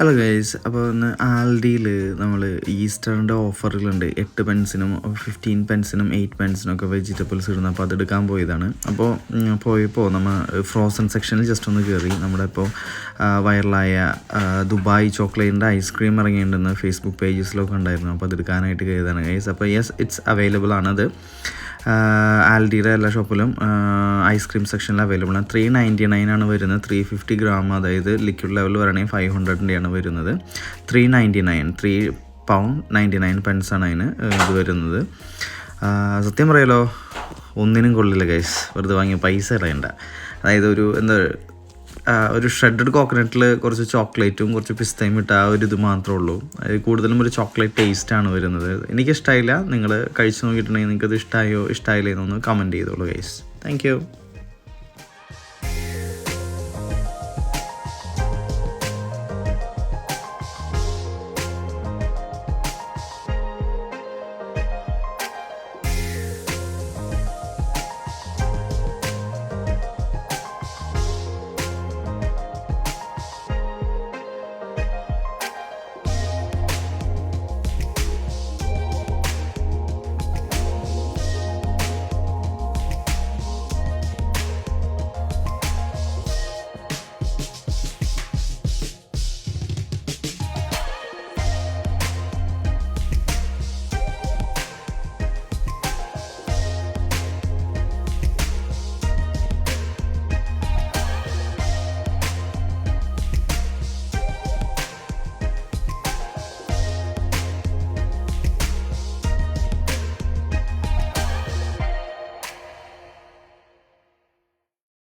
Hello guys, അപ്പോൾ ഇന്ന് ആൽഡിയിൽ നമ്മൾ ഈസ്റ്ററിൻ്റെ ഓഫറുകളുണ്ട്. 8 പെൻസിനും 15 പെൻസിനും 8 പെൻസിനും ഒക്കെ വെജിറ്റബിൾസ് ഇടുന്നു. അപ്പോൾ അതെടുക്കാൻ പോയതാണ്. അപ്പോൾ പോയപ്പോൾ നമ്മൾ ഫ്രോസൺ സെക്ഷനിൽ ജസ്റ്റ് ഒന്ന് കയറി. നമ്മുടെ ഇപ്പോൾ വൈറലായ ദുബായ് ചോക്ലേറ്റിൻ്റെ ഐസ്ക്രീം ഇറങ്ങിയിട്ടുണ്ടെന്ന് ഫേസ്ബുക്ക് പേജസിലൊക്കെ ഉണ്ടായിരുന്നു. അപ്പോൾ അതെടുക്കാനായിട്ട് കയറിയതാണ് ഗൈസ്. അപ്പോൾ യെസ്, ഇറ്റ്സ് അവൈലബിൾ ആണത്. ആൽഡിയുടെ എല്ലാ ഷോപ്പിലും ഐസ്ക്രീം സെക്ഷനിൽ അവൈലബിൾ ആണ്. 399 ആണ് വരുന്നത്. 350 ഗ്രാം, അതായത് ലിക്വിഡ് ലെവൽ പറയുകയാണെങ്കിൽ 500ൻ്റെയാണ് വരുന്നത്. 399 £3.99 ആണ് അതിന് ഇത് വരുന്നത്. സത്യം പറയാലോ, ഒന്നിനും കൊള്ളില്ല ഗൈസ്. വെറുതെ വാങ്ങിയ പൈസ കളയണ്ട. അതായത് ഒരു ഷ്രെഡഡ് കോക്കനട്ടിൽ കുറച്ച് ചോക്ലേറ്റും കുറച്ച് പിസ്തയും ഇട്ട ഒരു ഇത് മാത്രമേ ഉള്ളൂ. അത് കൂടുതലും ഒരു ചോക്ലേറ്റ് ടേസ്റ്റാണ് വരുന്നത്. എനിക്കിഷ്ടമായില്ല. നിങ്ങൾ കഴിച്ച് നോക്കിയിട്ടുണ്ടെങ്കിൽ നിങ്ങൾക്കത് ഇഷ്ടമായോ ഇഷ്ടമായില്ലേ എന്നൊന്ന് കമൻറ്റ് ചെയ്തോളൂ ഗൈസ്. Thank you.